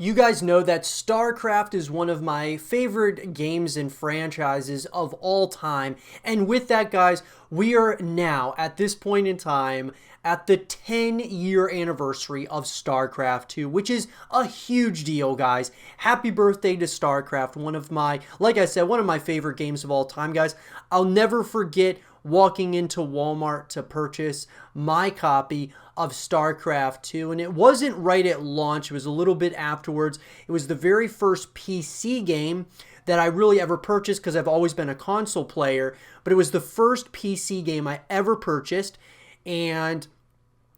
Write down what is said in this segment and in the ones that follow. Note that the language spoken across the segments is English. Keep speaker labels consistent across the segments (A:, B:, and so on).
A: You guys know that StarCraft is one of my favorite games and franchises of all time. And with that, guys, we are now, at this point in time, at the 10-year anniversary of StarCraft 2, which is a huge deal, guys. Happy birthday to StarCraft, one of my, like I said, one of my favorite games of all time, guys. I'll never forget walking into Walmart to purchase my copy of StarCraft 2, and it wasn't right at launch. It was a little bit afterwards. It was the very first PC game that I really ever purchased because I've always been a console player, but it was the first PC game I ever purchased, and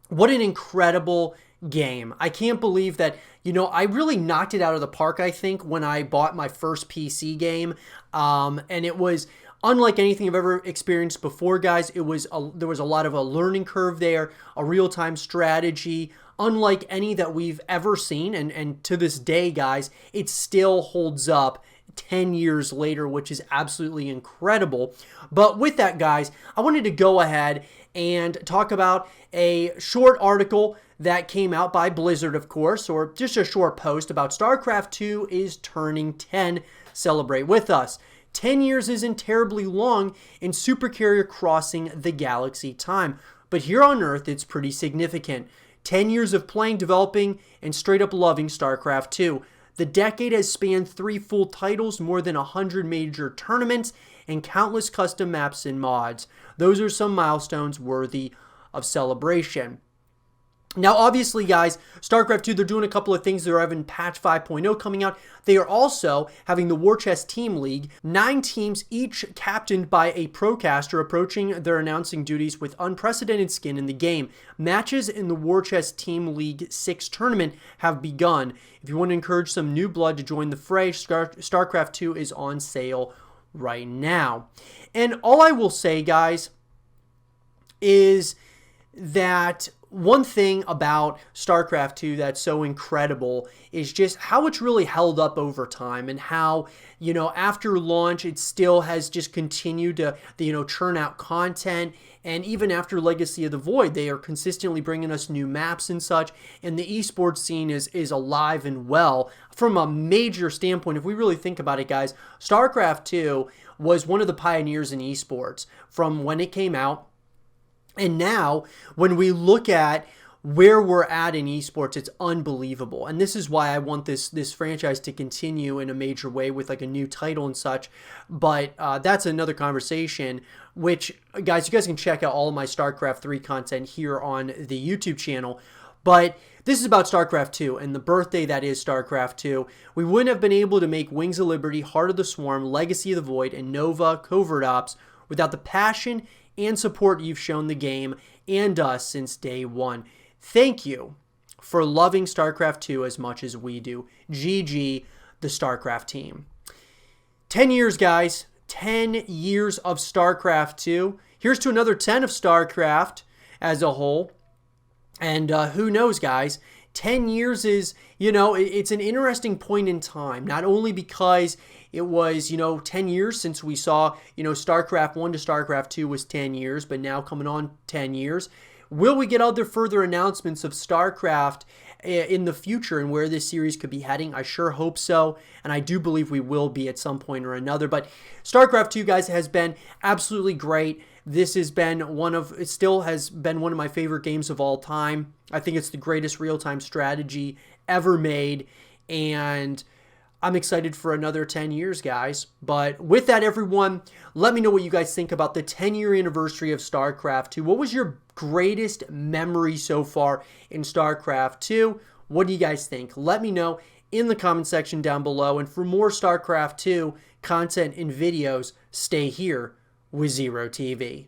A: what an incredible game. I can't believe that, I really knocked it out of the park, I think, when I bought my first PC game, and it was unlike anything I've ever experienced before, guys. There was a lot of a learning curve there, a real-time strategy, unlike any that we've ever seen. And to this day, guys, it still holds up 10 years later, which is absolutely incredible. But with that, guys, I wanted to go ahead and talk about a short article that came out by Blizzard, of course, or just a short post about StarCraft 2 is turning 10. Celebrate with us. 10 years isn't terribly long in supercarrier crossing the galaxy time, but here on Earth it's pretty significant. 10 years of playing, developing, and straight up loving StarCraft 2. The decade has spanned 3 full titles, more than 100 major tournaments, and countless custom maps and mods. Those are some milestones worthy of celebration. Now, obviously, guys, StarCraft 2, they're doing a couple of things. They're having patch 5.0 coming out. They are also having the War Chest Team League. 9 teams, each captained by a procaster, approaching their announcing duties with unprecedented skin in the game. Matches in the War Chest Team League 6 tournament have begun. If you want to encourage some new blood to join the fray, StarCraft 2 is on sale right now. And all I will say, guys, is that one thing about StarCraft 2 that's so incredible is just how it's really held up over time, and how, after launch, it still has just continued to, churn out content. And even after Legacy of the Void, they are consistently bringing us new maps and such. And the esports scene is alive and well from a major standpoint. If we really think about it, guys, StarCraft 2 was one of the pioneers in esports from when it came out. And now, when we look at where we're at in esports, it's unbelievable. And this is why I want this franchise to continue in a major way with like a new title and such. But that's another conversation, which, guys, you guys can check out all of my StarCraft 3 content here on the YouTube channel. But this is about StarCraft 2 and the birthday that is StarCraft 2. We wouldn't have been able to make Wings of Liberty, Heart of the Swarm, Legacy of the Void, and Nova Covert Ops without the passion and support you've shown the game and us since day one. Thank you for loving StarCraft 2 as much as we do. GG, the StarCraft team. 10 years, guys. 10 years of StarCraft 2. Here's to another 10 of StarCraft as a whole. And who knows, guys, 10 years is, it's an interesting point in time, not only because it was, 10 years since we saw, StarCraft 1 to StarCraft 2 was 10 years, but now coming on 10 years. Will we get other further announcements of StarCraft in the future and where this series could be heading? I sure hope so, and I do believe we will be at some point or another. But StarCraft 2, guys, has been absolutely great. This has been it still has been one of my favorite games of all time. I think it's the greatest real-time strategy ever made, and I'm excited for another 10 years, guys. But with that, everyone, let me know what you guys think about the 10-year anniversary of StarCraft 2. What was your greatest memory so far in StarCraft 2? What do you guys think? Let me know in the comment section down below. And for more StarCraft 2 content and videos, stay here with Zero TV.